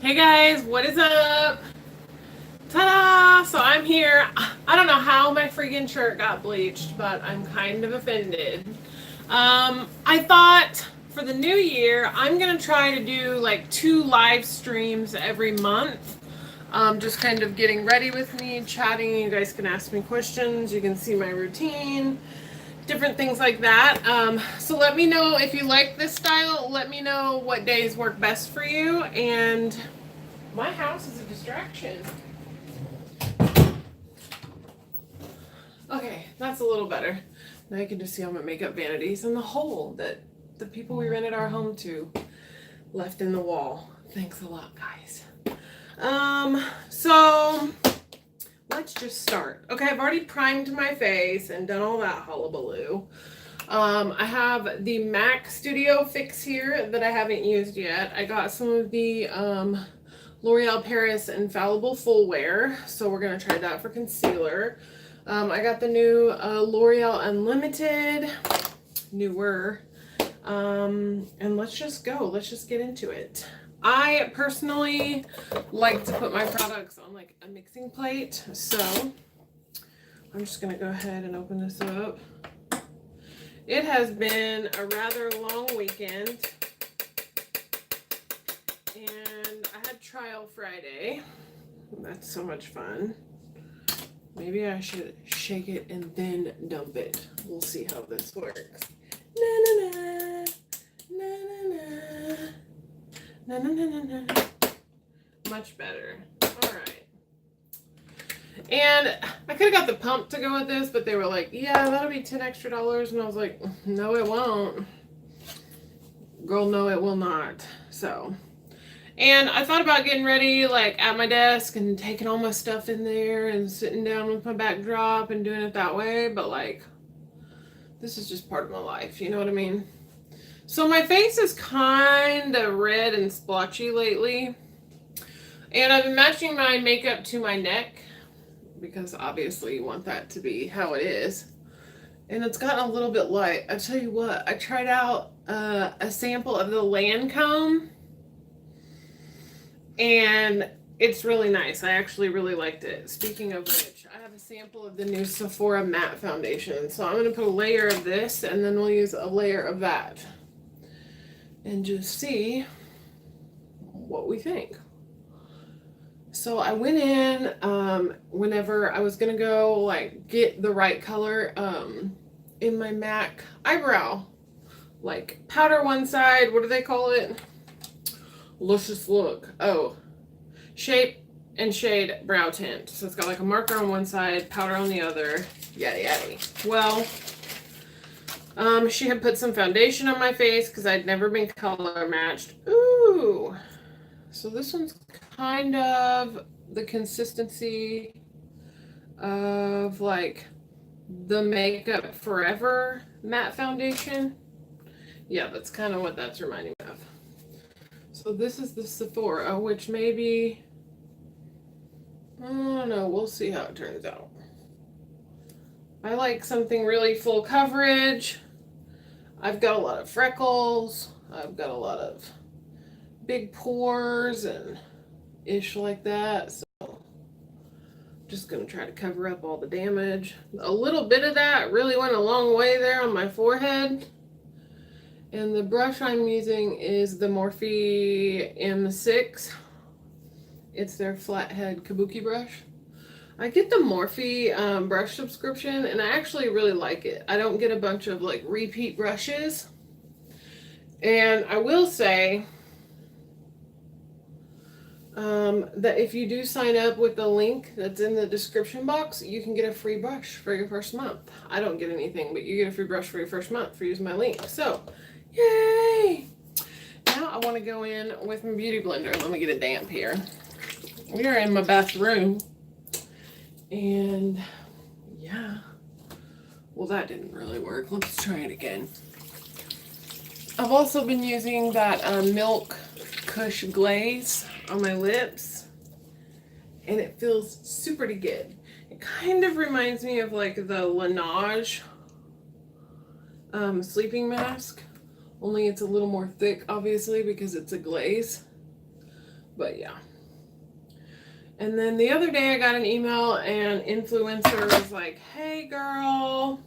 Hey guys, what is up? Ta-da! So I'm here. I don't know how my freaking shirt got bleached, but I'm kind of offended. I thought for the new year, I'm gonna try to do like 2 live streams every month. Just kind of getting ready with me, chatting. You guys can ask me questions. You can see my routine, different things like that. So let me know if you like this style. Let me know what days work best for you. And my house is a distraction. Okay, that's a little better. Now you can just see all my makeup vanities and the hole that the people we rented our home to left in the wall. Thanks a lot, guys. So let's just start. Okay, I've already primed my face and done all that hullabaloo. I have the MAC Studio Fix here that I haven't used yet. I got some of the L'Oreal Paris Infallible Full Wear, so we're gonna try that for concealer. I got the new L'Oreal Unlimited, newer, and let's just go. Let's just get into it. I personally like to put my products on like a mixing plate, so I'm just gonna go ahead and open this up. It has been a rather long weekend, and I had trial Friday. That's so much fun. Maybe I should shake it and then dump it. We'll see how this works. Na na na, na na na, na na na na na. Much better. All right. And I could have got the pump to go with this, but they were like, "Yeah, that'll be $10 extra," and I was like, "No, it won't." Girl, no, it will not. So. And I thought about getting ready like at my desk and taking all my stuff in there and sitting down with my backdrop and doing it that way, but like this is just part of my life, you know what I mean? So my face is kind of red and splotchy lately, and I've been matching my makeup to my neck because obviously you want that to be how it is, and it's gotten a little bit light. I tell you what, I tried out a sample of the Lancome, and it's really nice. I actually really liked it. Speaking of which, I have a sample of the new Sephora matte foundation. So I'm going to put a layer of this, and then we'll use a layer of that and just see what we think. So I went in whenever I was going to go like get the right color in my MAC eyebrow. Like powder one side, what do they call it? Luscious look. Oh, shape and shade brow tint. So it's got like a marker on one side, powder on the other, yada yada. Well, she had put some foundation on my face because I'd never been color matched. Ooh, so this one's kind of the consistency of like the Makeup Forever matte foundation. Yeah, that's kind of what that's reminding me of. So this is the Sephora, which maybe, I don't know, we'll see how it turns out. I like something really full coverage. I've got a lot of freckles. I've got a lot of big pores and ish like that. So I'm just going to try to cover up all the damage. A little bit of that really went a long way there on my forehead. And the brush I'm using is the Morphe M6. It's their flathead kabuki brush. I get the Morphe brush subscription, and I actually really like it. I don't get a bunch of like repeat brushes. And I will say that if you do sign up with the link that's in the description box, you can get a free brush for your first month. I don't get anything, but you get a free brush for your first month for using my link. So, yay! Now I want to go in with my beauty blender. Let me get a damp here. We are in my bathroom. And yeah. Well, that didn't really work. Let's try it again. I've also been using that Milk Kush Glaze on my lips. And it feels super good. It kind of reminds me of like the Laneige sleeping mask. Only it's a little more thick, obviously, because it's a glaze. But yeah. And then the other day I got an email and influencer was like, hey girl,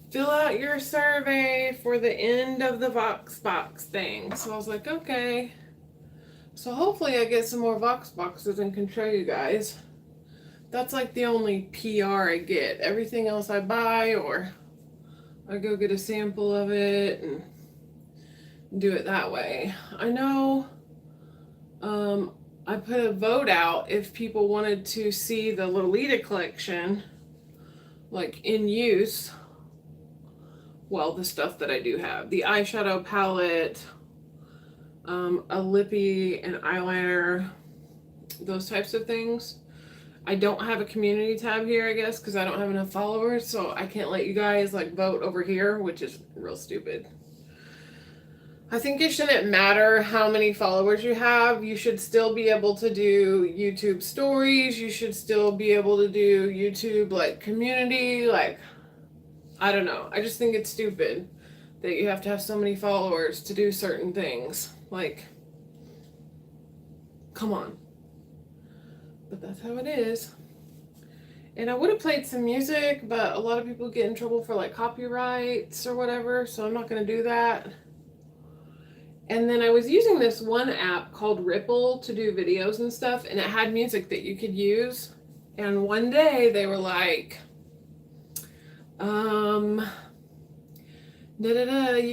fill out your survey for the end of the Vox box thing. So I was like, okay. So hopefully I get some more Vox boxes and can show you guys. That's like the only PR I get. Everything else I buy, or I go get a sample of it and do it that way. I know I put a vote out if people wanted to see the Lolita collection, like in use. Well, the stuff that I do have. The eyeshadow palette, a lippy, and eyeliner, those types of things. I don't have a community tab here, I guess, because I don't have enough followers, so I can't let you guys like vote over here, which is real stupid. I think it shouldn't matter how many followers you have. You should still be able to do YouTube stories. You should still be able to do YouTube like community. Like, I don't know. I just think it's stupid that you have to have so many followers to do certain things. Like, come on. But that's how it is. And I would have played some music, but a lot of people get in trouble for like copyrights or whatever, so I'm not going to do that. And then I was using this one app called Ripple to do videos and stuff, and it had music that you could use. And one day they were like, you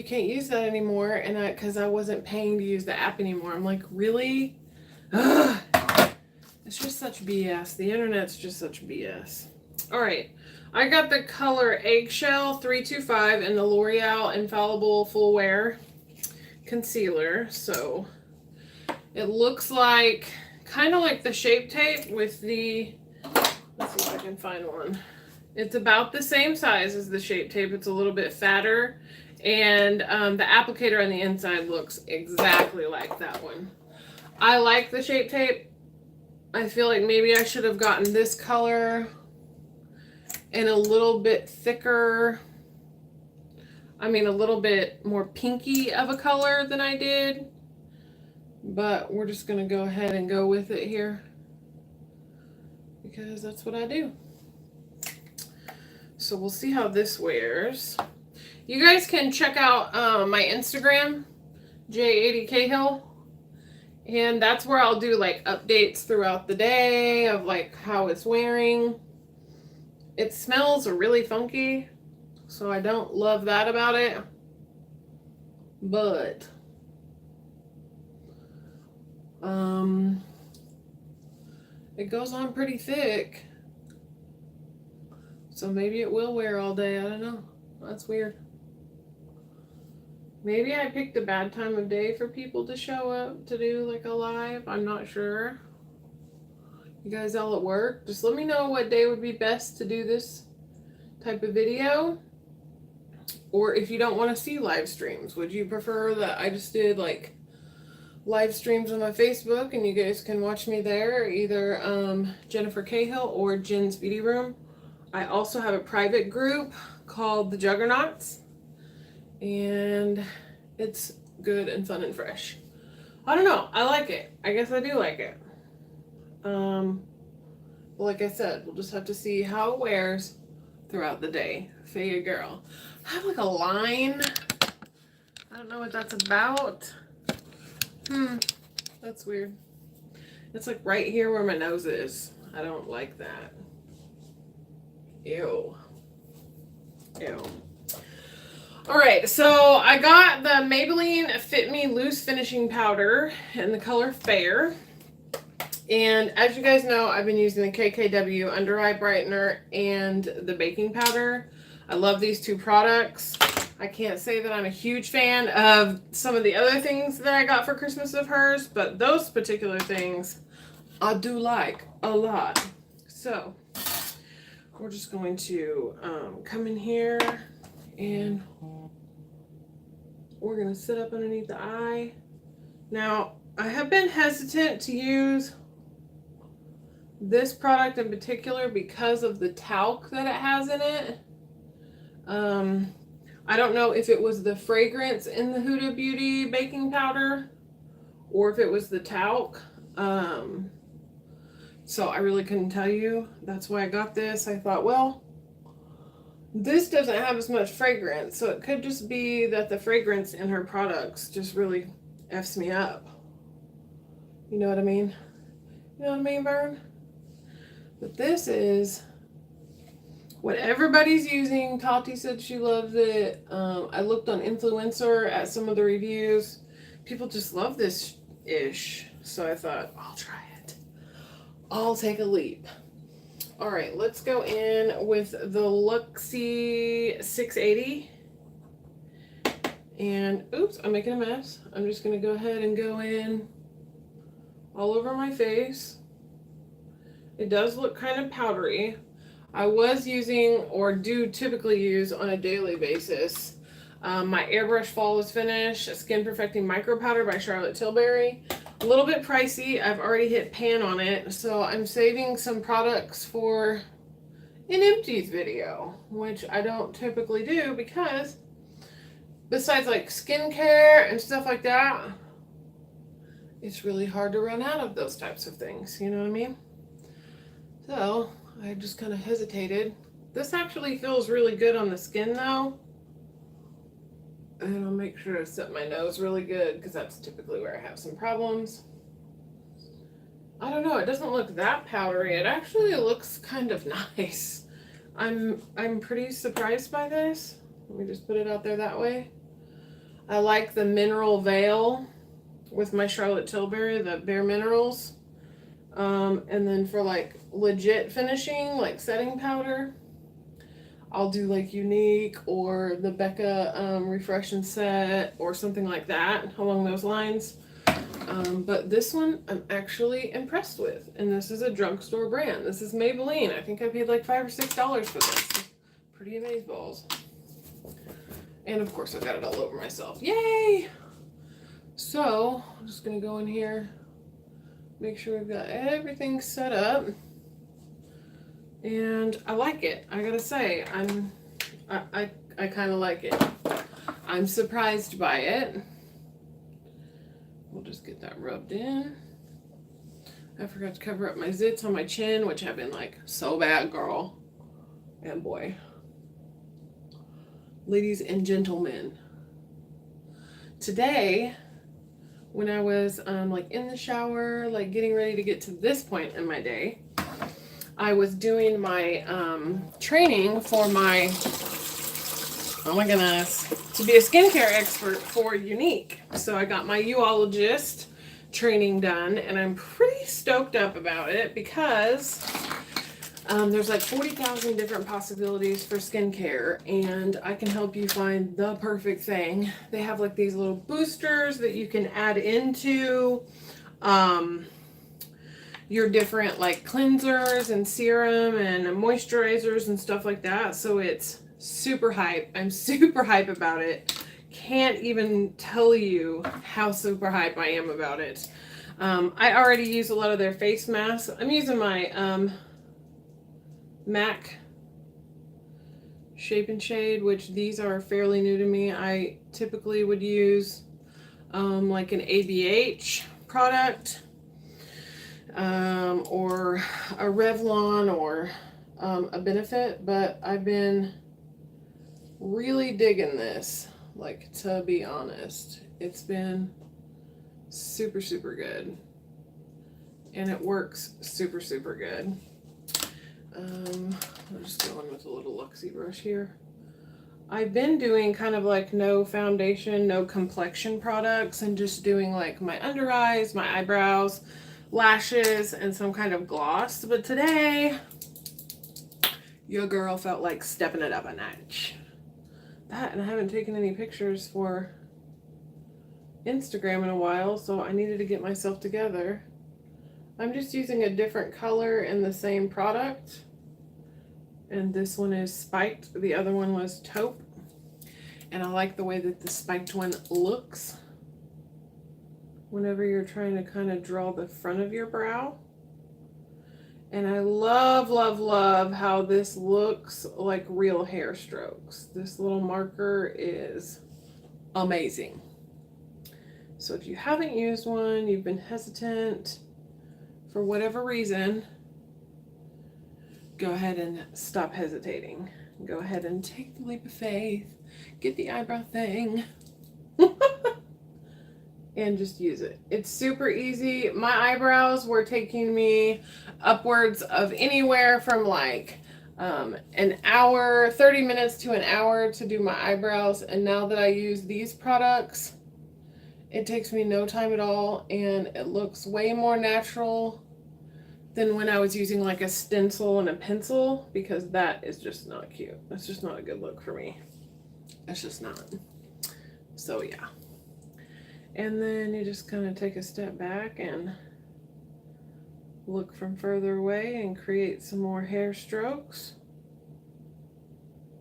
can't use that anymore. And because I wasn't paying to use the app anymore. I'm like, really? Ugh. It's just such BS. The internet's just such BS. All right. I got the color Eggshell 325 in the L'Oreal Infallible Full Wear concealer. So it looks like kind of like the Shape Tape with the, let's see if I can find one. It's about the same size as the Shape Tape. It's a little bit fatter, and the applicator on the inside looks exactly like that one. I like the Shape Tape. I feel like maybe I should have gotten this color and a little bit thicker. I mean, a little bit more pinky of a color than I did. But we're just going to go ahead and go with it here, because that's what I do. So we'll see how this wears. You guys can check out my Instagram, J80Cahill. And that's where I'll do like updates throughout the day of like how it's wearing. It smells really funky, so I don't love that about it. But it goes on pretty thick. So maybe it will wear all day. I don't know. That's weird. Maybe I picked a bad time of day for people to show up to do like a live. I'm not sure. You guys all at work? Just let me know what day would be best to do this type of video. Or if you don't want to see live streams, would you prefer that I just did like live streams on my Facebook and you guys can watch me there? Either Jennifer Cahill or Jen's Beauty Room. I also have a private group called the Juggernauts. And it's good and fun and fresh. I don't know. I like it. I guess I do like it. Like I said, we'll just have to see how it wears throughout the day. For your girl. I have like a line. I don't know what that's about. That's weird. It's like right here where my nose is. I don't like that. Ew. Ew. Alright, so I got the Maybelline Fit Me Loose Finishing Powder in the color Fair. And as you guys know, I've been using the KKW Under Eye Brightener and the baking powder. I love these two products. I can't say that I'm a huge fan of some of the other things that I got for Christmas of hers, but those particular things I do like a lot. So we're just going to come in here and we're going to sit up underneath the eye. Now, I have been hesitant to use this product in particular because of the talc that it has in it. I don't know if it was the fragrance in the Huda Beauty baking powder or if it was the talc. So I really couldn't tell you. That's why I got this. I thought, well, this doesn't have as much fragrance, so it could just be that the fragrance in her products just really F's me up. You know what I mean? You know what I mean, Vern? But this is what everybody's using. Tati said she loves it. I looked on Influencer at some of the reviews. People just love this ish. So I thought, I'll try it. I'll take a leap. All right, let's go in with the Luxie 680. And oops, I'm making a mess. I'm just going to go ahead and go in all over my face. It does look kind of powdery. I was using, or do typically use on a daily basis, my Airbrush Flawless Finish Skin Perfecting Micro Powder by Charlotte Tilbury. A little bit pricey. I've already hit pan on it, so I'm saving some products for an empties video, which I don't typically do because besides like skincare and stuff like that, it's really hard to run out of those types of things. You know what I mean? So I just kind of hesitated. This actually feels really good on the skin though. And I'll make sure to set my nose really good because that's typically where I have some problems. I don't know, it doesn't look that powdery. It actually looks kind of nice. I'm pretty surprised by this. Let me just put it out there that way. I like the Mineral Veil with my Charlotte Tilbury, the Bare Minerals. And then for like legit finishing, like setting powder, I'll do like Unique or the Becca Refresh and Set or something like that along those lines. But this one I'm actually impressed with, and this is a drugstore brand. This is Maybelline. I think I paid like $5 or $6 for this. Pretty amazeballs. And of course I got it all over myself. Yay! So I'm just gonna go in here, make sure we've got everything set up. And I like it. I gotta say, I kind of like it. I'm surprised by it. We'll just get that rubbed in. I forgot to cover up my zits on my chin, which have been like so bad, girl and boy. Ladies and gentlemen, today when I was like in the shower, like getting ready to get to this point in my day, I was doing my training for my, oh my goodness, to be a skincare expert for CHICNYC. So I got my uologist training done, and I'm pretty stoked up about it because there's like 40,000 different possibilities for skincare, and I can help you find the perfect thing. They have like these little boosters that you can add into your different like cleansers and serum and moisturizers and stuff like that. So it's super hype. I'm super hype about it. Can't even tell you how super hype I am about it. I already use a lot of their face masks. I'm using my MAC Shape and Shade, which these are fairly new to me. I typically would use like an ABH product, or a Revlon or a Benefit, but I've been really digging this, like, to be honest. It's been super, super good, and it works super, super good. I'm just going with a little Luxie brush here. I've been doing kind of like no foundation, no complexion products, and just doing like my under eyes, my eyebrows, lashes, and some kind of gloss. But today, your girl felt like stepping it up a notch. That, and I haven't taken any pictures for Instagram in a while, so I needed to get myself together. I'm just using a different color in the same product. And this one is spiked. The other one was taupe. And I like the way that the spiked one looks whenever you're trying to kind of draw the front of your brow. And I love, love, love how this looks like real hair strokes. This little marker is amazing. So if you haven't used one, you've been hesitant for whatever reason, go ahead and stop hesitating. Go ahead and take the leap of faith, get the eyebrow thing, and just use it. It's super easy. My eyebrows were taking me upwards of anywhere from like an hour, 30 minutes to an hour to do my eyebrows. And now that I use these products, it takes me no time at all, and it looks way more natural than when I was using like a stencil and a pencil, because that is just not cute. That's just not a good look for me. It's just not. So yeah. And then you just kind of take a step back and look from further away and create some more hair strokes.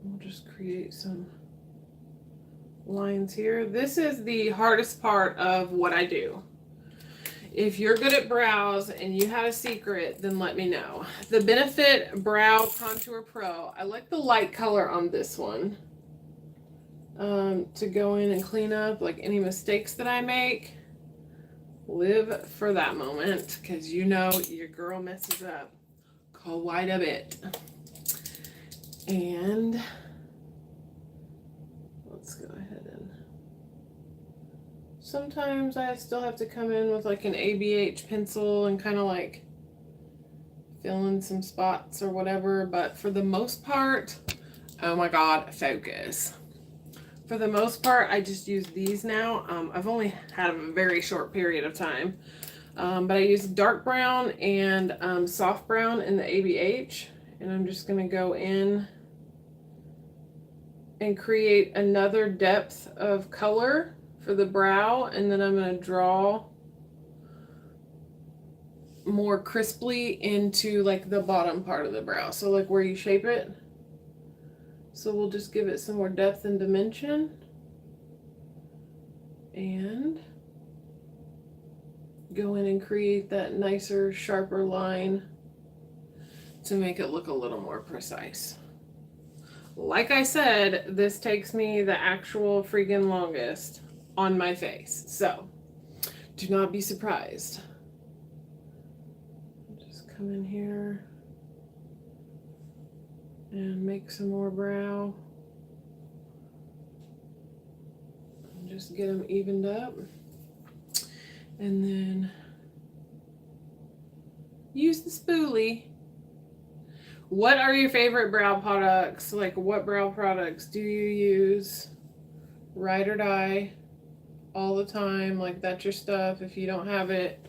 We'll just create some lines here. This is the hardest part of what I do. If you're good at brows and you have a secret, then let me know. The Benefit Brow Contour Pro, I like the light color on this one to go in and clean up like any mistakes that I make. Live for that moment, because you know your girl messes up quite a bit. And let's go ahead and sometimes I still have to come in with like an ABH pencil and kind of like fill in some spots or whatever, but for the most part, oh my god, focus. For the most part, I just use these now. I've only had a very short period of time, but I use dark brown and soft brown in the ABH, and I'm just gonna go in and create another depth of color for the brow, and then I'm going to draw more crisply into like the bottom part of the brow, so like where you shape it. So we'll just give it some more depth and dimension, and go in and create that nicer, sharper line to make it look a little more precise. Like I said, this takes me the actual freaking longest on my face, so do not be surprised. Just come in here and make some more brow and just get them evened up, and then use the spoolie. What are your favorite brow products? Like, what brow products do you use? Ride or die, all the time. Like, that's your stuff. If you don't have it,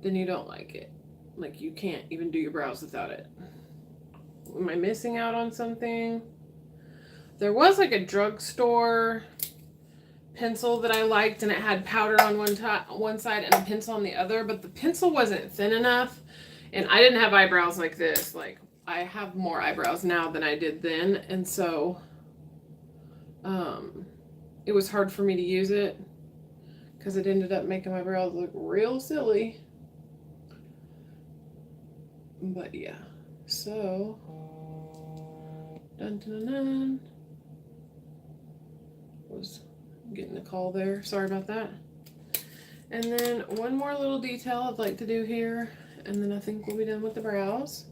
then you don't like it. Like, you can't even do your brows without it. Am I missing out on something? There was like a drugstore pencil that I liked, and it had powder on one side and a pencil on the other, but the pencil wasn't thin enough, and I didn't have eyebrows like this. Like, I have more eyebrows now than I did then, and so it was hard for me to use it because it ended up making my brows look real silly. But yeah, so dun dun dun. Was getting a call there, sorry about that. And then one more little detail I'd like to do here, and then I think we'll be done with the brows.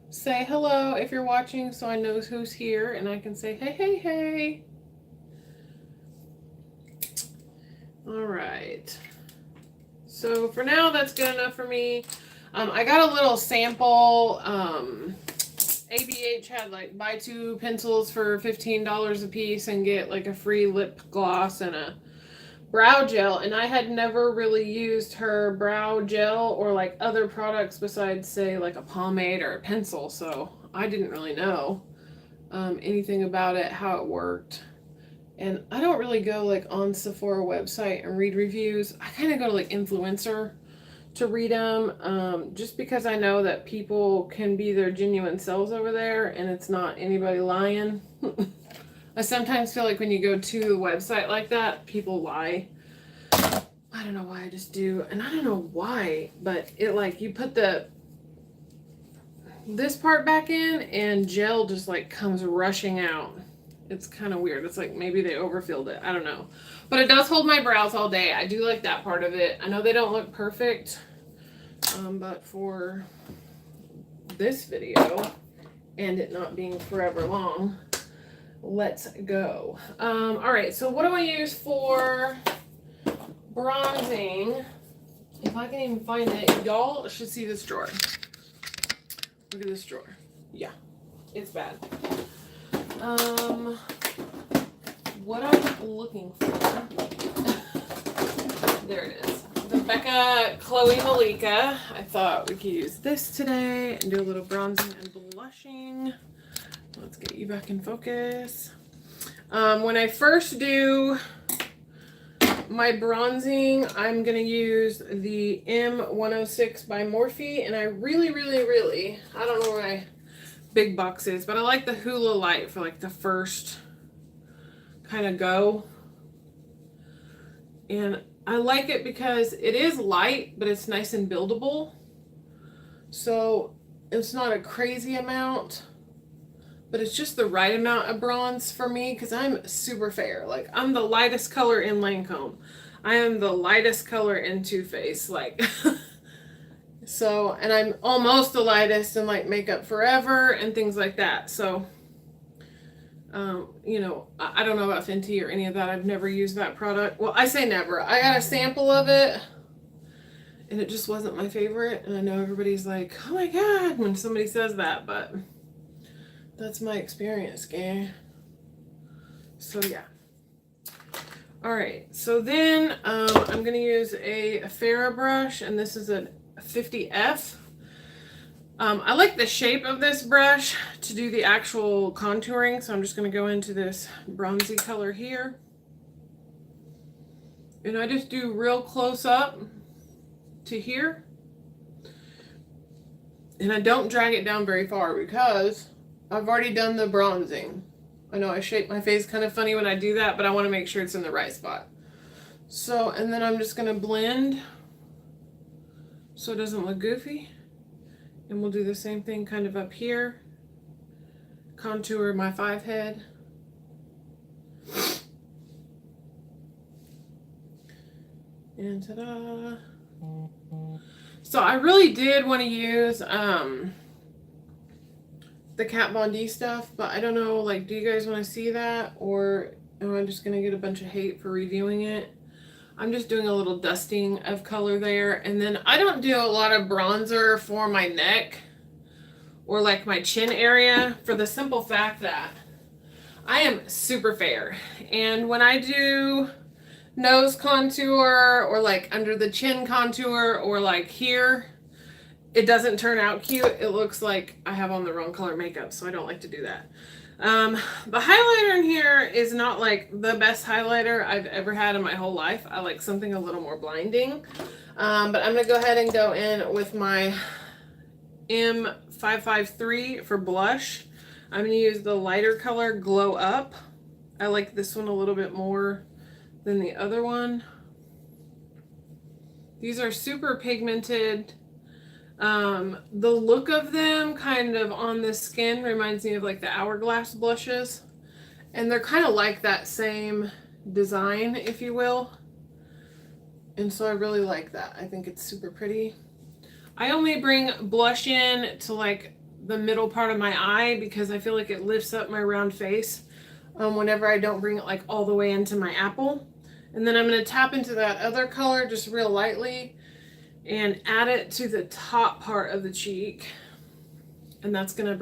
Say hello if you're watching, so I know who's here and I can say hey, hey, hey. All right. So for now, that's good enough for me. I got a little sample. ABH had like buy 2 pencils for $15 a piece and get like a free lip gloss and a brow gel, and I had never really used her brow gel or like other products besides say like a pomade or a pencil, so I didn't really know anything about it, how it worked. And I don't really go like on Sephora website and read reviews. I kind of go to like influencer to read them, just because I know that people can be their genuine selves over there and it's not anybody lying. I sometimes feel like when you go to a website like that, people lie. I don't know why, I just do. And I don't know why, but it like, you put this part back in and gel just like comes rushing out. It's kind of weird. It's like maybe they overfilled it. I don't know. But it does hold my brows all day. I do like that part of it. I know they don't look perfect, but for this video and it not being forever long, let's go. All right, so what do I use for bronzing? If I can even find it, y'all should see this drawer. Look at this drawer. Yeah, it's bad. What I'm looking for, there it is. The Becca Chloe Malika. I thought we could use this today and do a little bronzing and blushing. Let's get you back in focus. When I first do my bronzing, I'm going to use the M106 by Morphe, and I really, I don't know where my big box is, but I like the Hula Light for like the first kind of go. And I like it because it is light, but it's nice and buildable. So it's not a crazy amount, but it's just the right amount of bronze for me because I'm super fair. Like, I'm the lightest color in Lancome. I am the lightest color in Too Faced. Like, so, and I'm almost the lightest in like Makeup Forever and things like that. So, you know, I don't know about Fenty or any of that. I've never used that product. Well, I say never. I got a sample of it and it just wasn't my favorite. And I know everybody's like, oh my God, when somebody says that, but that's my experience, gang. So yeah. All right, so then I'm gonna use a Farrah brush, and this is a 50F. I like the shape of this brush to do the actual contouring, so I'm just gonna go into this bronzy color here. And I just do real close up to here. And I don't drag it down very far because I've already done the bronzing. I know I shape my face kind of funny when I do that, but I want to make sure it's in the right spot. So, and then I'm just going to blend so it doesn't look goofy. And we'll do the same thing kind of up here. Contour my 5 head. And ta-da! So I really did want to use the Kat Von D stuff, but I don't know, like, do you guys want to see that, or am I just gonna get a bunch of hate for reviewing it? I'm just doing a little dusting of color there, and then I don't do a lot of bronzer for my neck or like my chin area for the simple fact that I am super fair, and when I do nose contour or like under the chin contour or like here, it doesn't turn out cute. It looks like I have on the wrong color makeup, so I don't like to do that. The highlighter in here is not like the best highlighter I've ever had in my whole life. I like something a little more blinding. But I'm going to go ahead and go in with my M553 for blush. I'm going to use the lighter color Glow Up. I like this one a little bit more than the other one. These are super pigmented. The look of them kind of on the skin reminds me of like the Hourglass blushes, and they're kind of like that same design, if you will, and so I really like that. I think it's super pretty. I only bring blush in to like the middle part of my eye because I feel like it lifts up my round face whenever I don't bring it like all the way into my apple. And then I'm going to tap into that other color just real lightly and add it to the top part of the cheek. And that's going to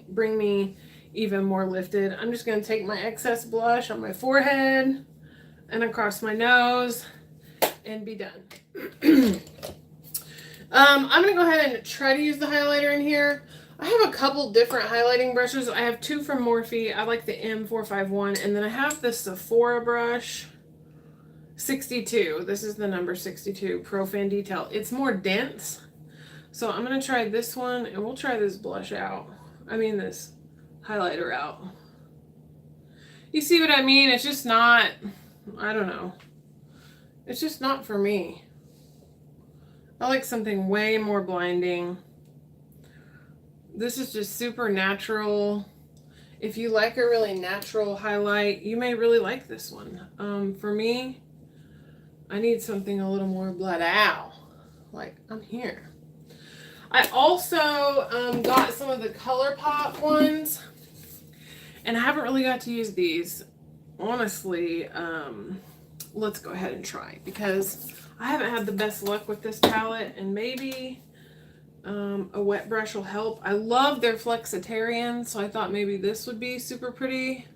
bring me even more lifted. I'm just going to take my excess blush on my forehead and across my nose and be done. I'm going to go ahead and try to use the highlighter in here. I have a couple different highlighting brushes. I have 2 from Morphe. I like the M451. And then I have the Sephora brush. 62. This is the number 62 Pro Fan Detail. It's more dense. So I'm going to try this one, and we'll try this blush out. I mean this highlighter out. You see what I mean? It's just not, I don't know. It's just not for me. I like something way more blinding. This is just super natural. If you like a really natural highlight, you may really like this one. For me, I need something a little more blood out. Like, I'm here. I also got some of the ColourPop ones, and I haven't really got to use these. Honestly, let's go ahead and try, because I haven't had the best luck with this palette, and maybe a wet brush will help. I love their Flexitarian, so I thought maybe this would be super pretty.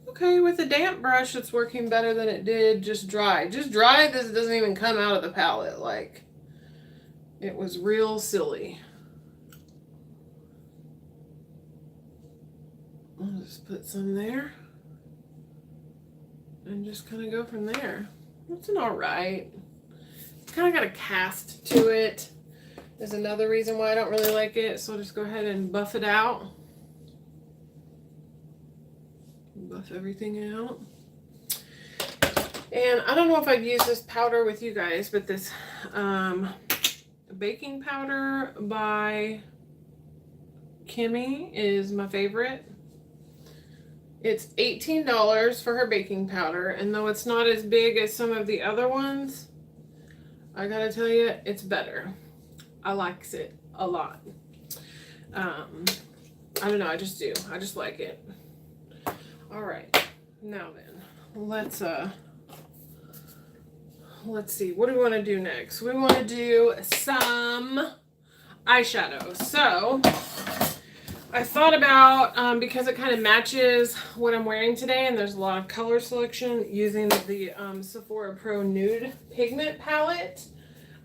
Okay, with a damp brush, it's working better than it did just dry. Just dry, this doesn't even come out of the palette. Like, it was real silly. I'll just put some there. And just kind of go from there. It's an alright. It's kind of got a cast to it. There's another reason why I don't really like it, so I'll just go ahead and buff it out. Buff everything out. And I don't know if I'd use this powder with you guys, but this baking powder by Kimmy is my favorite. It's $18 for her baking powder, and though it's not as big as some of the other ones, I gotta tell you, it's better. I likes it a lot. I don't know, I just do. I just like it. All right, now then, let's see, what do we want to do next? We want to do some eyeshadow. So I thought about, because it kind of matches what I'm wearing today, and there's a lot of color selection, using the Sephora Pro Nude Pigment Palette.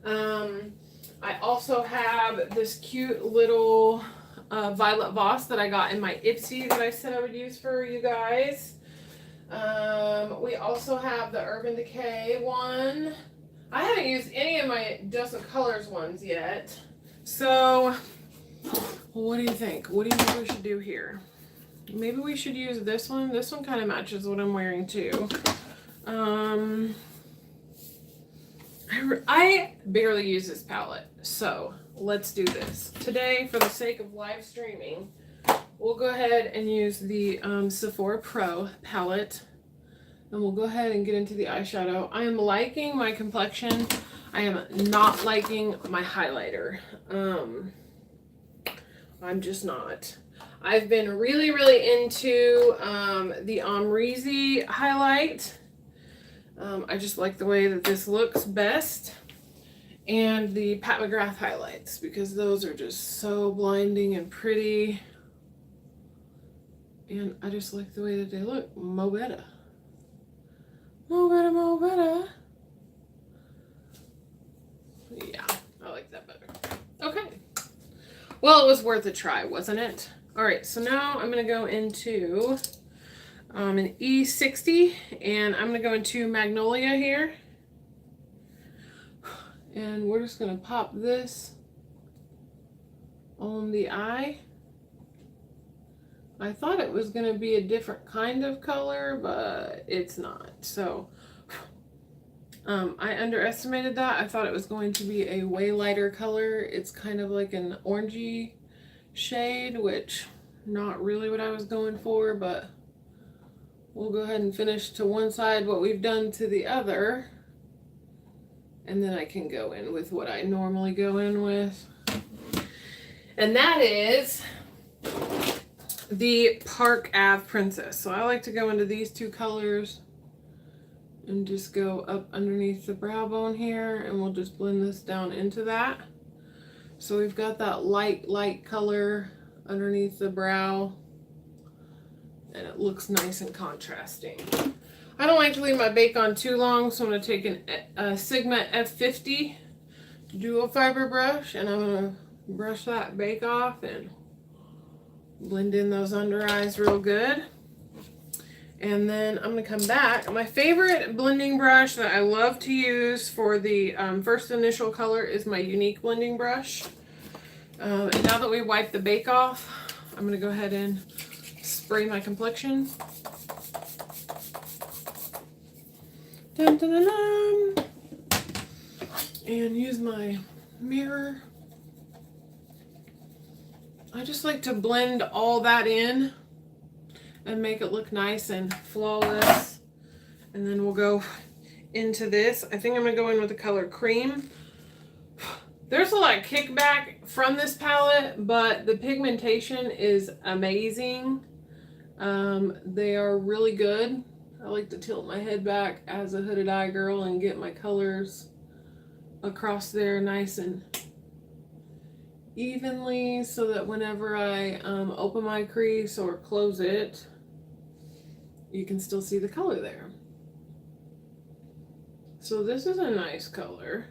I also have this cute little Violet Voss that I got in my Ipsy that I said I would use for you guys. We also have the Urban Decay one. I haven't used any of my Doesn't Colors ones yet. So, what do you think? What do you think we should do here? Maybe we should use this one. This one kind of matches what I'm wearing too. I barely use this palette, so let's do this. Today, for the sake of live streaming, we'll go ahead and use the Sephora Pro palette, and we'll go ahead and get into the eyeshadow. I am liking my complexion. I am not liking my highlighter. I'm just not. I've been really, really into the Amrezy highlight. I just like the way that this looks best. And the Pat McGrath highlights, because those are just so blinding and pretty. And I just like the way that they look. Mo better. Mo better, mo better. Yeah, I like that better. Okay. Well, it was worth a try, wasn't it? All right, so now I'm going to go into an E60, and I'm going to go into Magnolia here. And we're just going to pop this on the eye. I thought it was going to be a different kind of color, but it's not. So I underestimated that. I thought it was going to be a way lighter color. It's kind of like an orangey shade, which not really what I was going for, but we'll go ahead and finish to one side what we've done to the other. And then I can go in with what I normally go in with. And that is the Park Ave Princess. So I like to go into these two colors and just go up underneath the brow bone here, and we'll just blend this down into that. So we've got that light color underneath the brow, and it looks nice and contrasting. I don't like to leave my bake on too long, so I'm going to take a Sigma F50 dual fiber brush, and I'm going to brush that bake off and blend in those under eyes real good. And then I'm going to come back. My favorite blending brush that I love to use for the first initial color is my Unique blending brush. And now that we wiped the bake off, I'm going to go ahead and spray my complexion. Dun, dun, dun, dun. And use my mirror. I just like to blend all that in and make it look nice and flawless. And then we'll go into this. I think I'm gonna go in with the color Cream. There's a lot of kickback from this palette, but the pigmentation is amazing. They are really good. I like to tilt my head back as a hooded eye girl and get my colors across there nice and evenly so that whenever I open my crease or close it, you can still see the color there. So this is a nice color.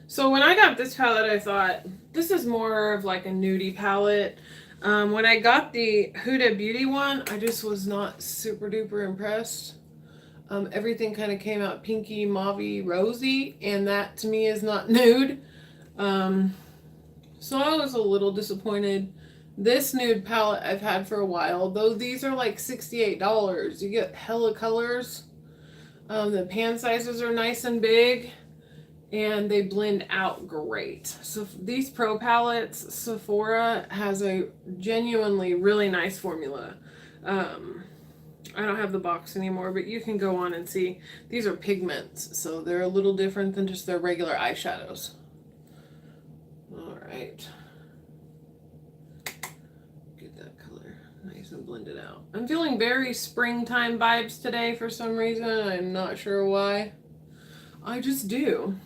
So when I got this palette, I thought this is more of like a nudie palette. When I got the Huda Beauty one, I just was not super duper impressed. Everything kind of came out pinky, mauvey, rosy, and that to me is not nude. So I was a little disappointed. This nude palette I've had for a while, though these are like $68. You get hella colors. The pan sizes are nice and big, and they blend out great. So these pro palettes, Sephora has a genuinely really nice formula. I don't have the box anymore, but you can go on and see. These are pigments, so they're a little different than just their regular eyeshadows. All right. Get that color nice and blended out. I'm feeling very springtime vibes today for some reason. I'm not sure why. I just do.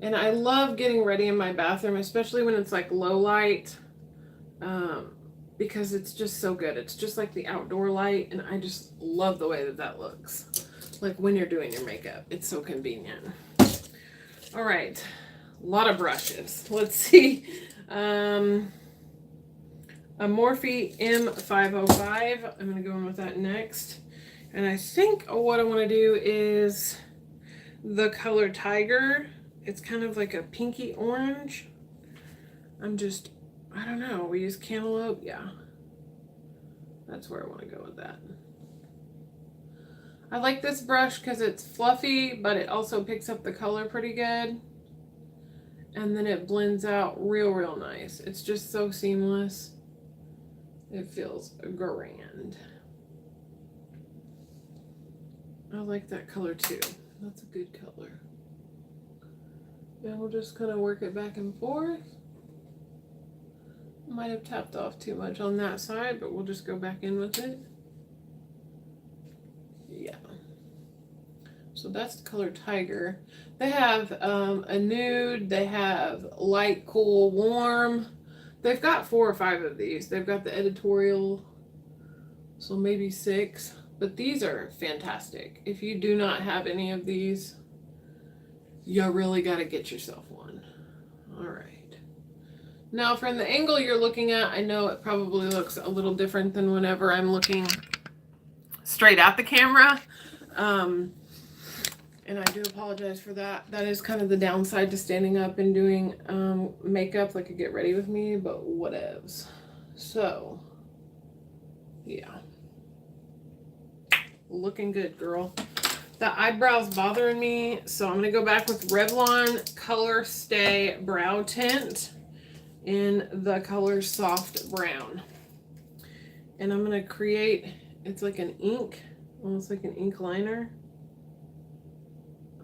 And I love getting ready in my bathroom, especially when it's like low light, because it's just so good. It's just like the outdoor light, and I just love the way that that looks. Like when you're doing your makeup, it's so convenient. All right, a lot of brushes. Let's see. A Morphe M505. I'm going to go in with that next. And I think what I want to do is the color Tiger. It's kind of like a pinky orange. I don't know. We use cantaloupe. Yeah. That's where I want to go with that. I like this brush because it's fluffy, but it also picks up the color pretty good. And then it blends out real nice. It's just so seamless. It feels grand. I like that color too. That's a good color. And we'll just kind of work it back and forth. Might have tapped off too much on that side, but we'll just go back in with it. Yeah. So that's the color Tiger. They have a nude, they have light, cool, warm. They've got 4 or 5 of these. They've got the editorial, so maybe 6. But these are fantastic. If you do not have any of these, you really got to get yourself one. All right. Now from the angle you're looking at, I know it probably looks a little different than whenever I'm looking straight at the camera. And I do apologize for that. That is kind of the downside to standing up and doing makeup, like a get ready with me, but whatevs. So, yeah. Looking good, girl. The eyebrow's bothering me, so I'm going to go back with Revlon Color Stay Brow Tint in the color Soft Brown. And I'm going to create, it's like an ink, almost like an ink liner.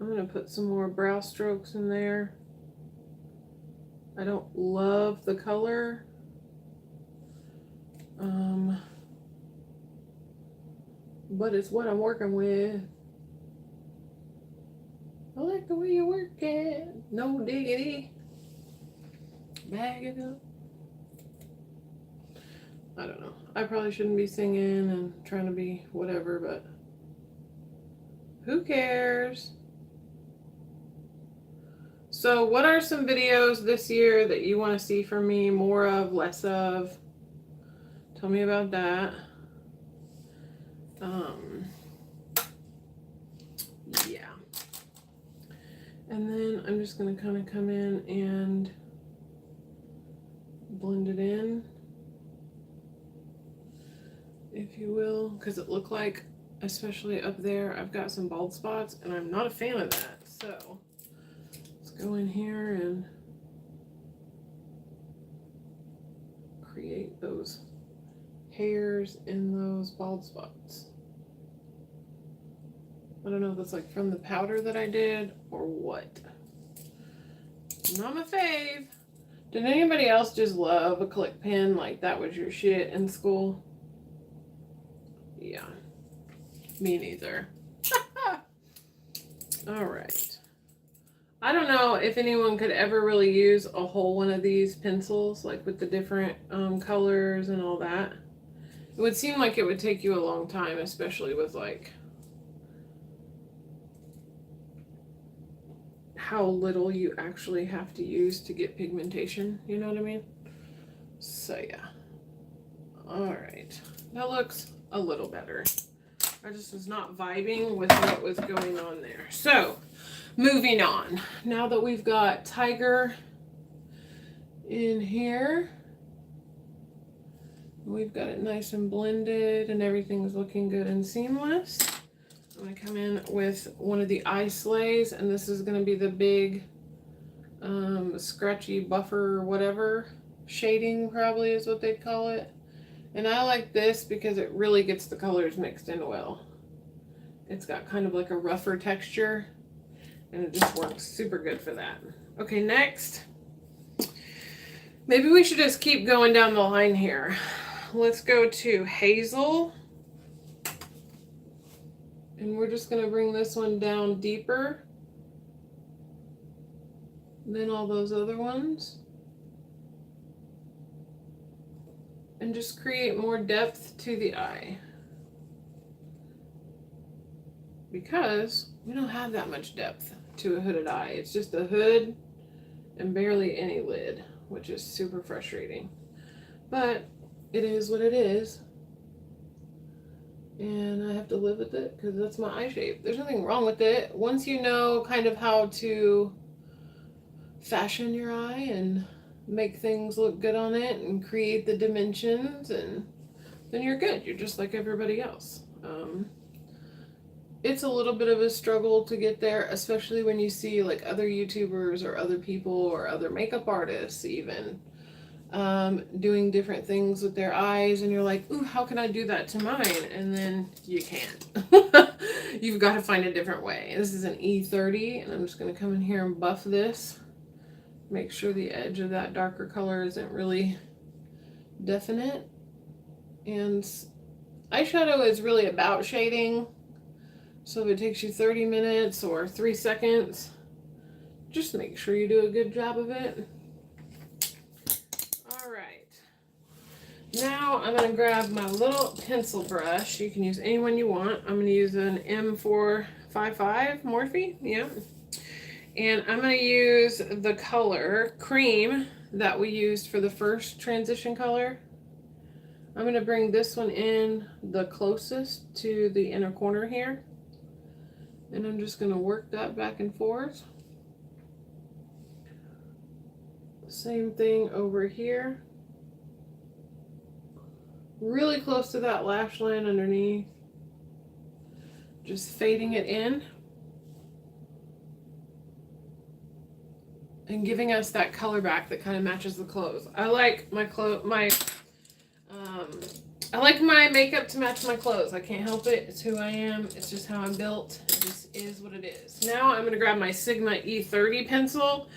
I'm going to put some more brow strokes in there. I don't love the color. But it's what I'm working with. I like the way you work it. No diggity. Bag it up. I don't know. I probably shouldn't be singing and trying to be whatever, but who cares? So what are some videos this year that you want to see from me? More of, less of? Tell me about that. Yeah. And then I'm just going to kind of come in and blend it in, if you will, because it looked like, especially up there, I've got some bald spots, and I'm not a fan of that. So let's go in here and create those hairs in those bald spots. I don't know if that's like from the powder that I did or what. Not my fave. Did anybody else just love a click pen? Like that was your shit in school? Yeah. Me neither. All right. I don't know if anyone could ever really use a whole one of these pencils, like with the different colors and all that. It would seem like it would take you a long time, especially with like how little you actually have to use to get pigmentation, you know what I mean? So yeah. All right. That looks a little better. I just was not vibing with what was going on there. So, moving on. Now that we've got Tiger in here, we've got it nice and blended and everything's looking good and seamless. I'm going to come in with one of the eye slays, and this is going to be the big scratchy buffer whatever shading, probably is what they'd call it. And I like this because it really gets the colors mixed in well. It's got kind of like a rougher texture, and it just works super good for that. Okay, next. Maybe we should just keep going down the line here. Let's go to Hazel. And we're just going to bring this one down deeper than all those other ones. And just create more depth to the eye. Because we don't have that much depth to a hooded eye. It's just a hood and barely any lid, which is super frustrating. But it is what it is. And I have to live with it because that's my eye shape. There's nothing wrong with it. Once you know kind of how to fashion your eye and make things look good on it and create the dimensions, and then you're good. You're just like everybody else. It's a little bit of a struggle to get there, especially when you see like other YouTubers or other people or other makeup artists even doing different things with their eyes, and you're like, ooh, how can I do that to mine? And then you can't. You've got to find a different way. This is an E30, and I'm just going to come in here and buff this. Make sure the edge of that darker color isn't really definite. And eyeshadow is really about shading. So if it takes you 30 minutes or 3 seconds, just make sure you do a good job of it. All right. Now I'm going to grab my little pencil brush. You can use any one you want. I'm going to use an M455 Morphe. Yeah. And I'm going to use the color Cream that we used for the first transition color. I'm going to bring this one in the closest to the inner corner here. And I'm just going to work that back and forth. Same thing over here. Really close to that lash line underneath. Just fading it in. And giving us that color back that kind of matches the clothes. I like my I like my makeup to match my clothes. I can't help it. It's who I am. It's just how I'm built. This is what it is. Now I'm going to grab my Sigma E30 pencil,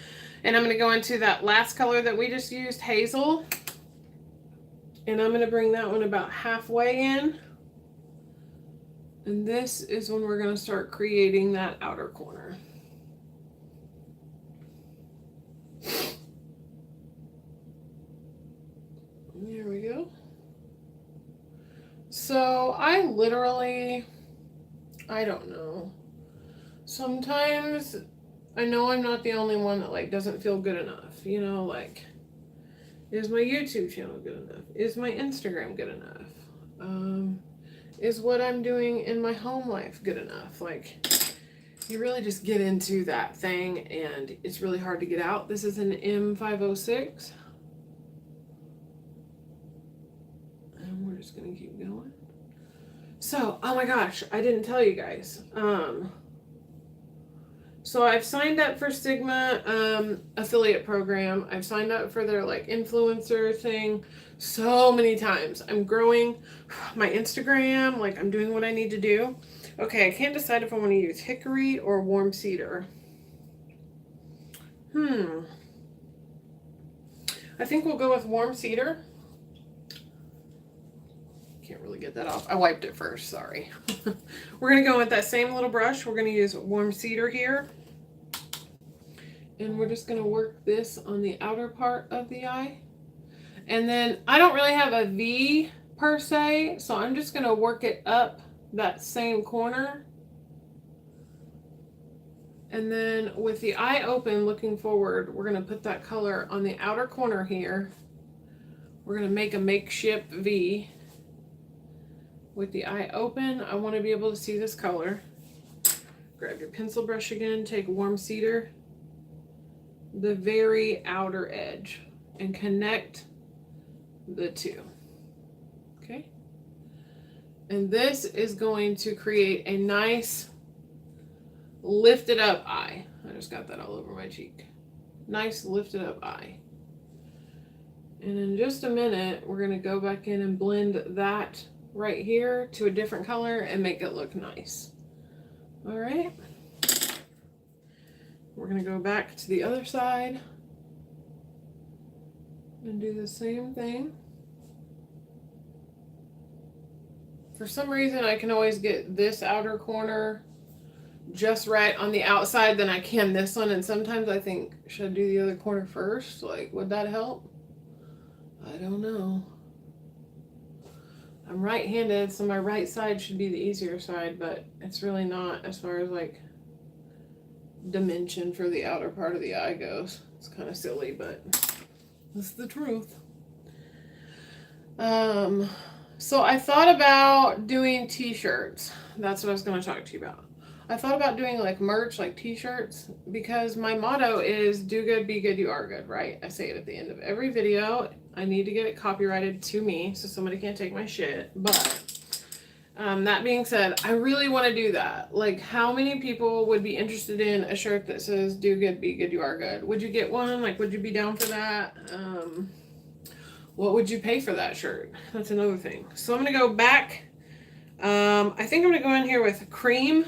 and I'm going to go into that last color that we just used, Hazel. And I'm going to bring that one about halfway in. And this is when we're going to start creating that outer corner. There we go. So I don't know. Sometimes I know I'm not the only one that like doesn't feel good enough. You know, like, is my YouTube channel good enough? Is my Instagram good enough? Is what I'm doing in my home life good enough? Like, you really just get into that thing and it's really hard to get out. This is an M506. And we're just going to keep going. So, oh my gosh, I didn't tell you guys. So I've signed up for Sigma affiliate program. I've signed up for their like influencer thing so many times. I'm growing my Instagram, like I'm doing what I need to do. Okay, I can't decide if I want to use hickory or warm cedar. I think we'll go with warm cedar. Can't really get that off. I wiped it first, sorry. We're going to go with that same little brush. We're going to use warm cedar here. And we're just going to work this on the outer part of the eye. And then I don't really have a V per se, so I'm just going to work it up that same corner. And then with the eye open looking forward, we're going to put that color on the outer corner here. We're going to make a makeshift V. With the eye open, I want to be able to see this color. Grab your pencil brush again, take warm cedar, the very outer edge, and connect the two. Okay? And this is going to create a nice lifted up eye. I just got that all over my cheek. Nice lifted up eye. And in just a minute, we're going to go back in and blend that right here to a different color and make it look nice. All right. We're going to go back to the other side and do the same thing. For some reason, I can always get this outer corner just right on the outside than I can this one. And sometimes I think, should I do the other corner first? Like, would that help? I don't know. I'm right-handed, so my right side should be the easier side, but it's really not as far as like dimension for the outer part of the eye goes. It's kind of silly, but that's the truth. So I thought about doing t-shirts. That's what I was going to talk to you about. I thought about doing like merch, like t-shirts, because my motto is do good, be good, you are good, right? I say it at the end of every video. I need to get it copyrighted to me so somebody can't take my shit. But that being said, I really want to do that. Like, how many people would be interested in a shirt that says do good, be good, you are good? Would you get one? Like, would you be down for that? What would you pay for that shirt? That's another thing. So I'm going to go back. I think I'm going to go in here with cream.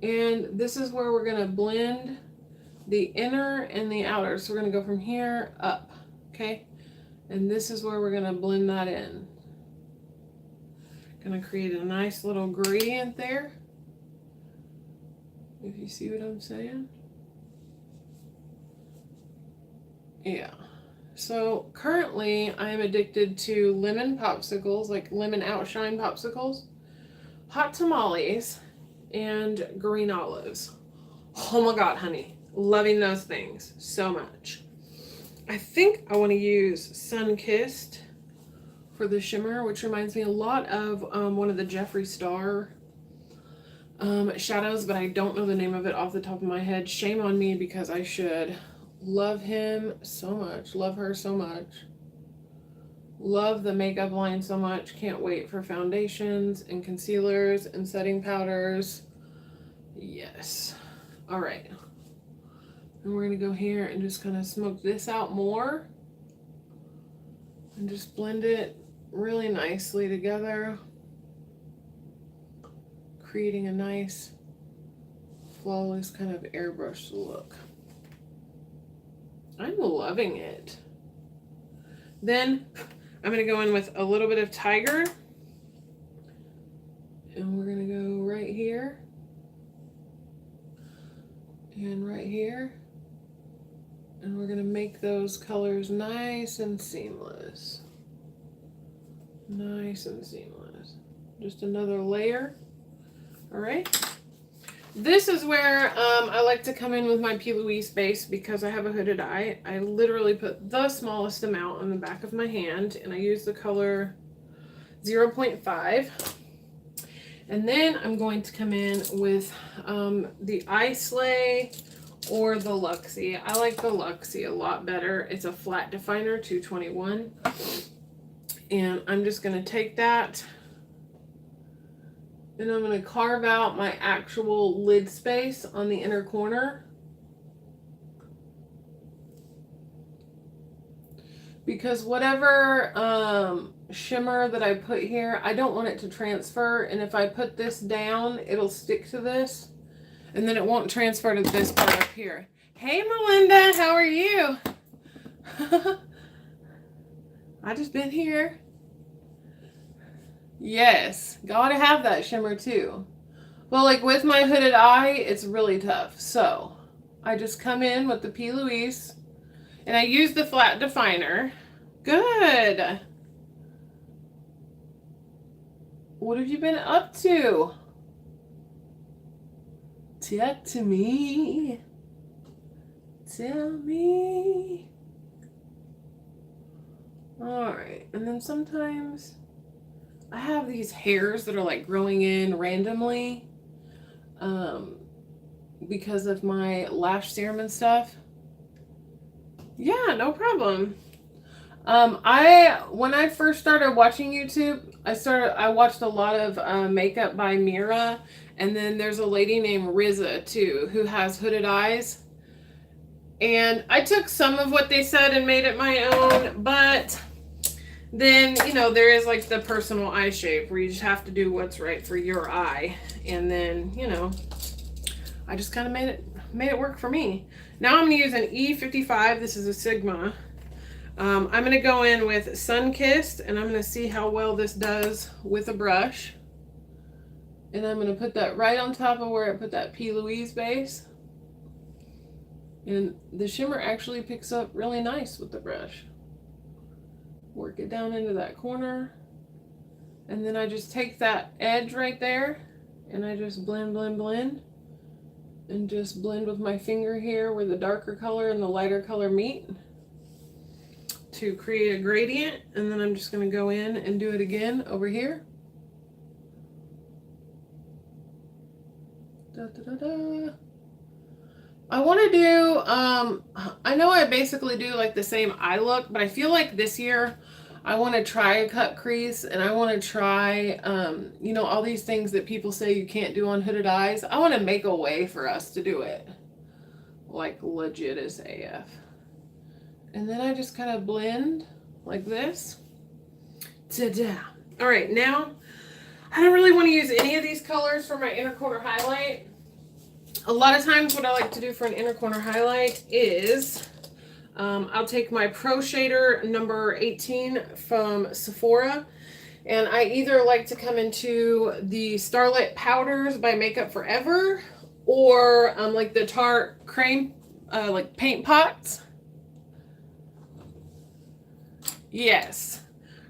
And this is where we're going to blend the inner and the outer. So we're going to go from here up. Okay. And this is where we're going to blend that in. Going to create a nice little gradient there. If you see what I'm saying. Yeah. So currently I am addicted to lemon popsicles, like lemon outshine popsicles, hot tamales, and green olives. Oh my God, honey. Loving those things so much. I think I want to use Sun-Kissed for the shimmer, which reminds me a lot of one of the Jeffree Star shadows, but I don't know the name of it off the top of my head. Shame on me because I should. Love him so much. Love her so much. Love the makeup line so much. Can't wait for foundations and concealers and setting powders. Yes. All right. And we're going to go here and just kind of smoke this out more. And just blend it really nicely together. Creating a nice, flawless kind of airbrush look. I'm loving it. Then I'm going to go in with a little bit of Tiger. And we're going to go right here. And right here. And we're going to make those colors nice and seamless. Nice and seamless. Just another layer. All right. This is where I like to come in with my P. Louise base because I have a hooded eye. I literally put the smallest amount on the back of my hand, and I use the color 0.5. And then I'm going to come in with the Eye Slay or the Luxie. I like the Luxie a lot better. It's a flat definer, 221. And I'm just going to take that And I'm going to carve out my actual lid space on the inner corner. Because whatever shimmer that I put here, I don't want it to transfer. And if I put this down, it'll stick to this. And then it won't transfer to this part up here. Hey, Melinda, how are you? I just been here. Yes, gotta have that shimmer too. Well, like with my hooded eye, it's really tough. So I just come in with the P. Louise and I use the flat definer. Good. What have you been up to? Talk to me. Tell me. All right, and then sometimes I have these hairs that are like growing in randomly because of my lash serum and stuff. Yeah, no problem. When I first started watching YouTube, I watched a lot of makeup by Mira, and then there's a lady named Riza too who has hooded eyes. And I took some of what they said and made it my own, but then, you know, there is like the personal eye shape where you just have to do what's right for your eye. And then, you know, I just kind of made it work for me. Now I'm going to use an E55. This is a Sigma. I'm going to go in with Sun-Kissed, and I'm going to see how well this does with a brush. And I'm going to put that right on top of where I put that P. Louise base. And the shimmer actually picks up really nice with the brush. Work it down into that corner. And then I just take that edge right there and I just blend, blend, blend. And just blend with my finger here where the darker color and the lighter color meet to create a gradient. And then I'm just going to go in and do it again over here. Da, da, da, da. I want to do, I know I basically do like the same eye look, but I feel like this year I want to try a cut crease, and I want to try, you know, all these things that people say you can't do on hooded eyes. I want to make a way for us to do it. Like legit as AF. And then I just kind of blend like this. Ta-da. All right, now I don't really want to use any of these colors for my inner corner highlight. A lot of times what I like to do for an inner corner highlight is I'll take my Pro Shader number 18 from Sephora, and I either like to come into the Starlit Powders by Makeup Forever or like the Tarte Creme like paint pots. Yes.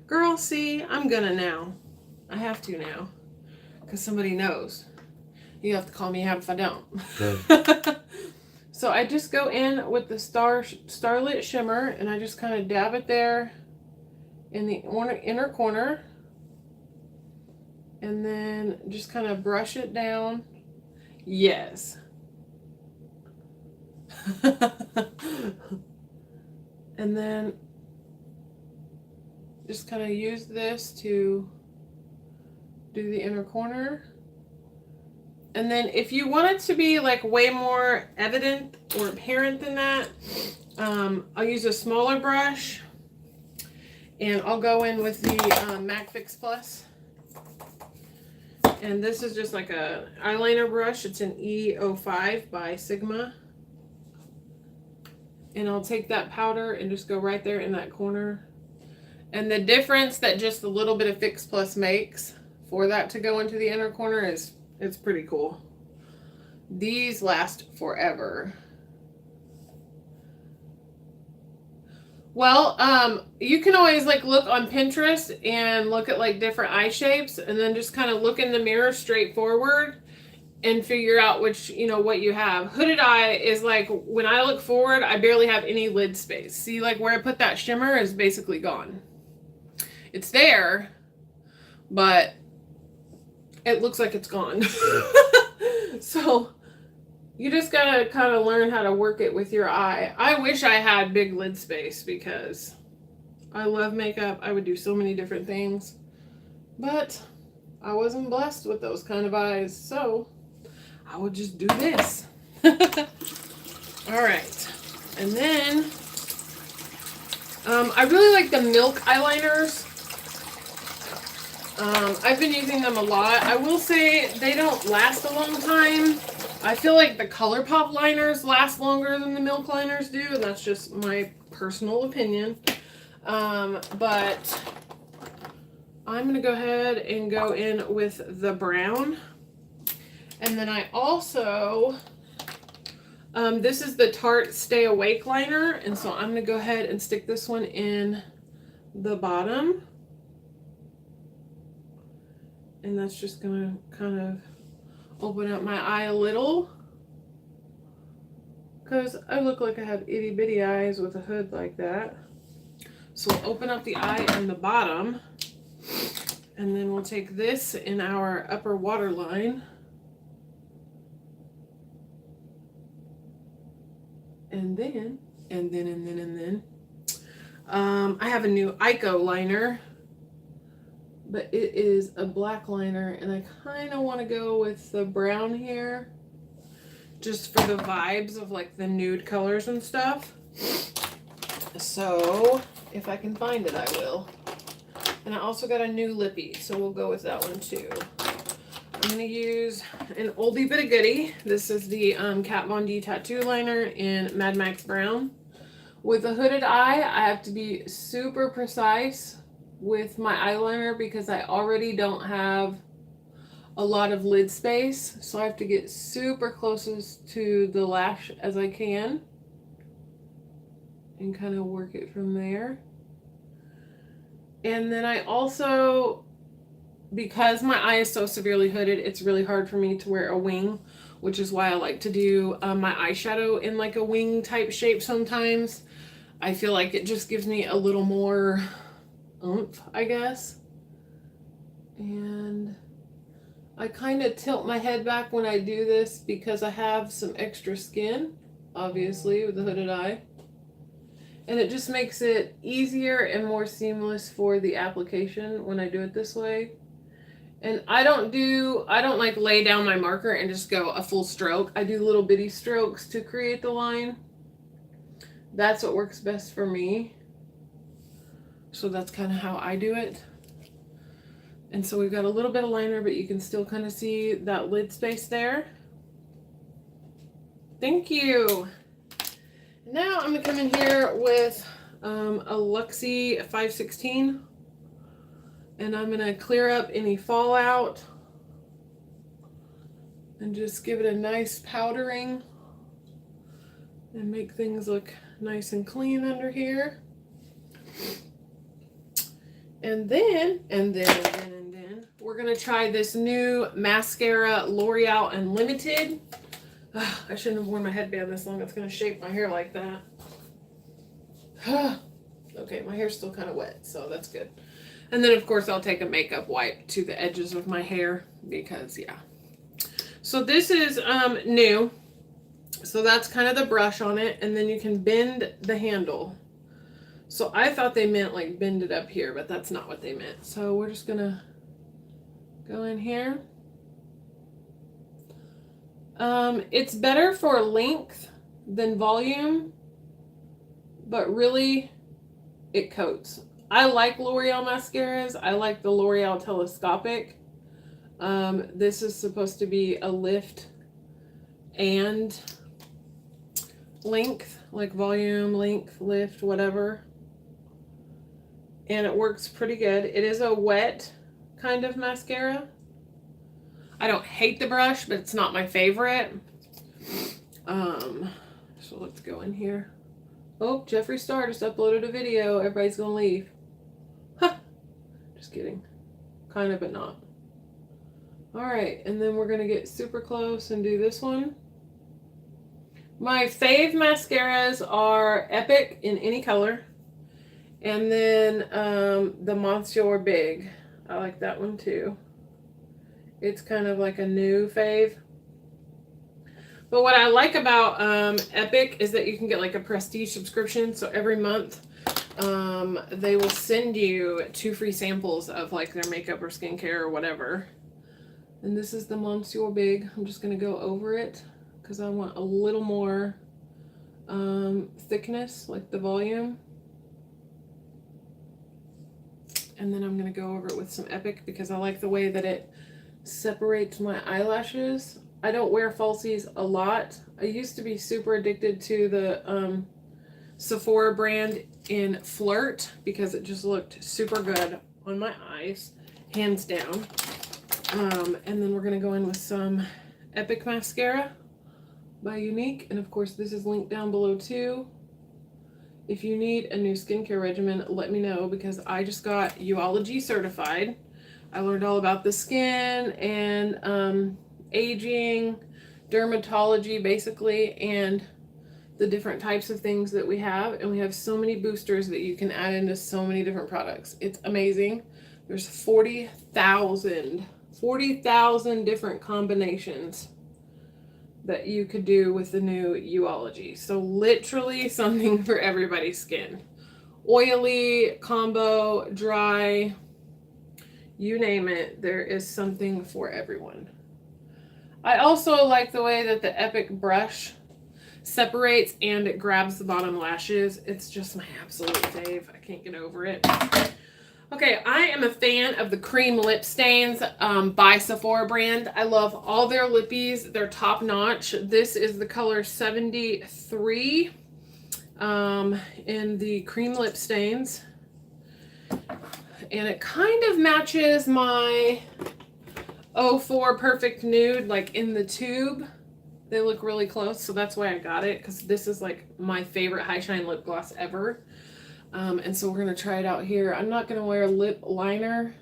Girl, see, I'm gonna now. I have to now because somebody knows. You have to call me out if I don't. Okay. So I just go in with the Starlit Shimmer, and I just kind of dab it there in the inner corner. And then just kind of brush it down. Yes. And then just kind of use this to do the inner corner. And then if you want it to be like way more evident or apparent than that, I'll use a smaller brush, and I'll go in with the MAC Fix Plus. And this is just like a eyeliner brush. It's an E05 by Sigma. And I'll take that powder and just go right there in that corner. And the difference that just a little bit of Fix Plus makes for that to go into the inner corner is it's pretty cool. These last forever. Well, you can always like look on Pinterest and look at like different eye shapes, and then just kind of look in the mirror straight forward and figure out which, you know, what you have. Hooded eye is like when I look forward, I barely have any lid space. See, like where I put that shimmer is basically gone. It's there, but it looks like it's gone. So you just gotta kind of learn how to work it with your eye. I wish I had big lid space because I love makeup. I would do so many different things, but I wasn't blessed with those kind of eyes, so I would just do this. All right. And then I really like the Milk eyeliners. I've been using them a lot. I will say they don't last a long time. I feel like the ColourPop liners last longer than the Milk liners do, and that's just my personal opinion. But I'm going to go ahead and go in with the brown. And then I also, this is the Tarte Stay Awake liner, and so I'm going to go ahead and stick this one in the bottom. And that's just going to kind of open up my eye a little, because I look like I have itty bitty eyes with a hood like that. So we'll open up the eye in the bottom, and then we'll take this in our upper waterline. And then I have a new Ico liner, but it is a black liner, and I kind of want to go with the brown here just for the vibes of like the nude colors and stuff. So if I can find it, I will. And I also got a new lippy, so we'll go with that one too. I'm going to use an oldie but a goodie. This is the Kat Von D tattoo liner in Mad Max Brown. With a hooded eye, I have to be super precise with my eyeliner because I already don't have a lot of lid space. So I have to get super closest to the lash as I can and kind of work it from there. And then I also, because my eye is so severely hooded, it's really hard for me to wear a wing, which is why I like to do my eyeshadow in like a wing type shape sometimes. I feel like it just gives me a little more oomph, I guess. And I kind of tilt my head back when I do this because I have some extra skin, obviously, with the hooded eye. And it just makes it easier and more seamless for the application when I do it this way. And I don't like lay down my marker and just go a full stroke. I do little bitty strokes to create the line. That's what works best for me. So that's kind of how I do it. And so we've got a little bit of liner, but you can still kind of see that lid space there. Thank you. Now I'm going to come in here with a Luxie 516. And I'm going to clear up any fallout. And just give it a nice powdering. And make things look nice and clean under here. And then, we're going to try this new mascara L'Oreal Unlimited. I shouldn't have worn my headband this long. It's going to shape my hair like that. Okay, my hair's still kind of wet, so that's good. And then, of course, I'll take a makeup wipe to the edges of my hair because, yeah. So this is new. So that's kind of the brush on it, and then you can bend the handle. So I thought they meant like bend it up here, but that's not what they meant. So we're just gonna go in here. It's better for length than volume, but really it coats. I like L'Oreal mascaras. I like the L'Oreal Telescopic. This is supposed to be a lift and length, like volume, length, lift, whatever. And it works pretty good. It is a wet kind of mascara. I don't hate the brush, but it's not my favorite. So let's go in here. Oh, Jeffree Star just uploaded a video. Everybody's gonna leave. Huh. Just kidding. Kind of, but not. Alright, and then we're gonna get super close and do this one. My fave mascaras are Epic in any color. And then the Monsieur Big. I like that one too. It's kind of like a new fave. But what I like about Epic is that you can get like a prestige subscription. So every month they will send you 2 free samples of like their makeup or skincare or whatever. And this is the Monsieur Big. I'm just going to go over it because I want a little more thickness, like the volume. And then I'm going to go over it with some Epic because I like the way that it separates my eyelashes. I don't wear falsies a lot. I used to be super addicted to the Sephora brand in Flirt because it just looked super good on my eyes, hands down. And then we're going to go in with some Epic mascara by Unique. And of course, this is linked down below too. If you need a new skincare regimen, let me know because I just got Uology certified. I learned all about the skin and aging, dermatology basically, and the different types of things that we have. And we have so many boosters that you can add into so many different products. It's amazing. There's 40,000 different combinations that you could do with the new Uology. So literally something for everybody's skin. Oily, combo, dry, you name it, there is something for everyone. I also like the way that the Epic brush separates and it grabs the bottom lashes. It's just my absolute fave. I can't get over it. Okay, I am a fan of the cream lip stains by Sephora brand. I love all their lippies. They're top notch. This is the color 73 in the cream lip stains. And it kind of matches my 04 Perfect Nude, like in the tube. They look really close, so that's why I got it, because this is like my favorite high shine lip gloss ever. And so we're going to try it out here. I'm not going to wear a lip liner.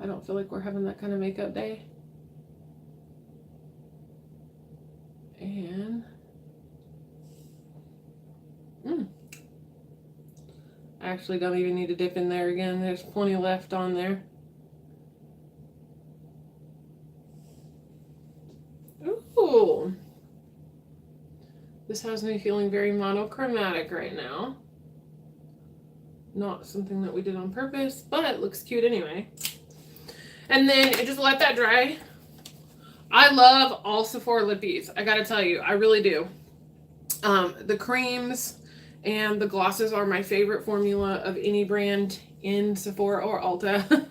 I don't feel like we're having that kind of makeup day. And I actually don't even need to dip in there again. There's plenty left on there. Ooh. This has me feeling very monochromatic right now. Not something that we did on purpose, but it looks cute anyway. And then just let that dry. I love all Sephora lippies. I gotta tell you, I really do. The creams and the glosses are my favorite formula of any brand in Sephora or Ulta.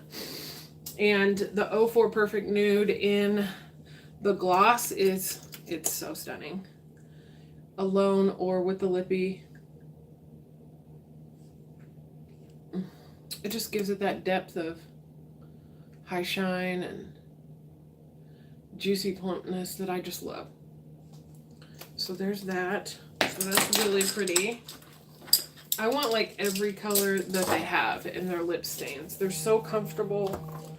And the 04 Perfect Nude in the gloss it's so stunning. Alone or with the lippy. It just gives it that depth of high shine and juicy plumpness that I just love. So there's that. So that's really pretty. I want like every color that they have in their lip stains. They're so comfortable,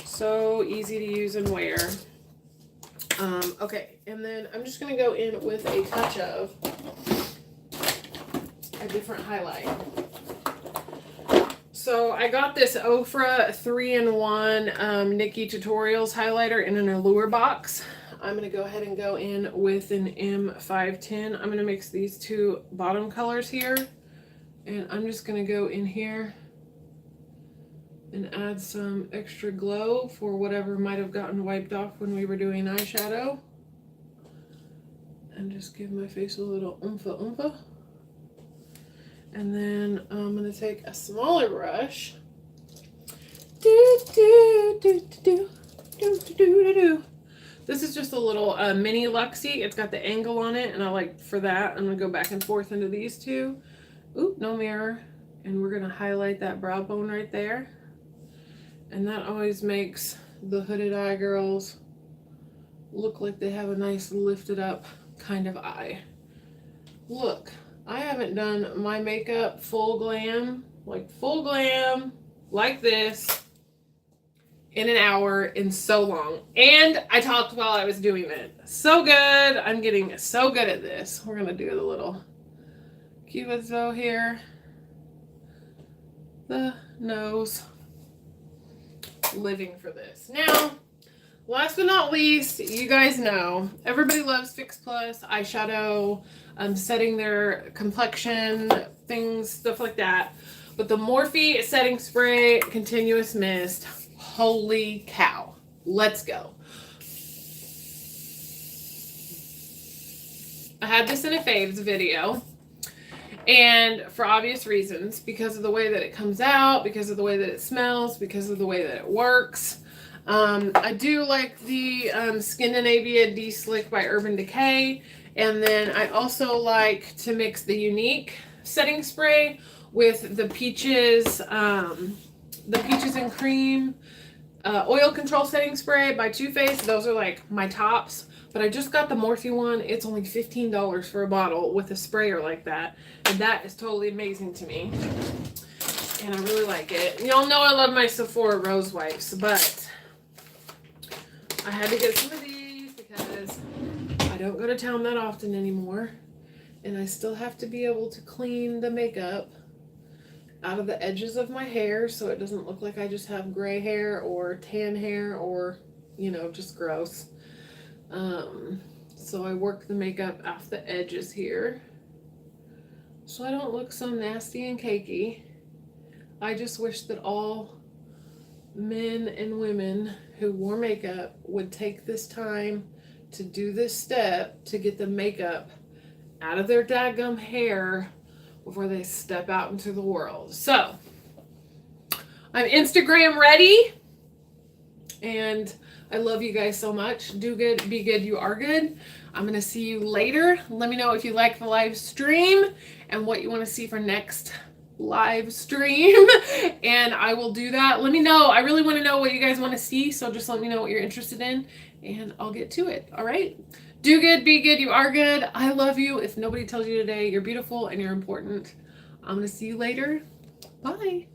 so easy to use and wear. Okay, and then I'm just going to go in with a touch of a different highlight. So I got this Ofra 3-in-1 Nikki Tutorials highlighter in an Allure box. I'm going to go ahead and go in with an M510. I'm going to mix these two bottom colors here. And I'm just going to go in here and add some extra glow for whatever might have gotten wiped off when we were doing eyeshadow. And just give my face a little oompha oompha. And then I'm going to take a smaller brush. This is just a little mini Luxie. It's got the angle on it, and I like for that. I'm going to go back and forth into these two. Oop, no mirror. And we're going to highlight that brow bone right there. And that always makes the hooded eye girls look like they have a nice lifted up kind of eye. Look, I haven't done my makeup full glam like this in an hour in so long. And I talked while I was doing it. So good. I'm getting so good at this. We're going to do the little Cupid's bow here. The nose. Living for this. Now, Last but not least, you guys know, everybody loves Fix Plus eyeshadow, setting their complexion, things, stuff like that. But the Morphe setting spray continuous mist, holy cow. Let's go. I had this in a faves video, and for obvious reasons, because of the way that it comes out, because of the way that it smells, because of the way that it works. I do like the Scandinavia D-Slick by Urban Decay, and then I also like to mix the Unique setting spray with the Peaches and Cream oil control setting spray by Too Faced. Those are like my tops. But I just got the Morphe one. It's only $15 for a bottle with a sprayer like that. And that is totally amazing to me. And I really like it. Y'all know I love my Sephora Rose Wipes, but I had to get some of these because I don't go to town that often anymore. And I still have to be able to clean the makeup out of the edges of my hair so it doesn't look like I just have gray hair or tan hair or, you know, just gross. So I work the makeup off the edges here so I don't look so nasty and cakey. I just wish that all men and women who wore makeup would take this time to do this step to get the makeup out of their daggum hair before they step out into the world. So I'm Instagram ready, and I love you guys so much. Do good, be good, you are good. I'm going to see you later. Let me know if you like the live stream and what you want to see for next live stream. And I will do that. Let me know. I really want to know what you guys want to see. So just let me know what you're interested in and I'll get to it. All right. Do good, be good, you are good. I love you. If nobody tells you today, you're beautiful and you're important. I'm going to see you later. Bye.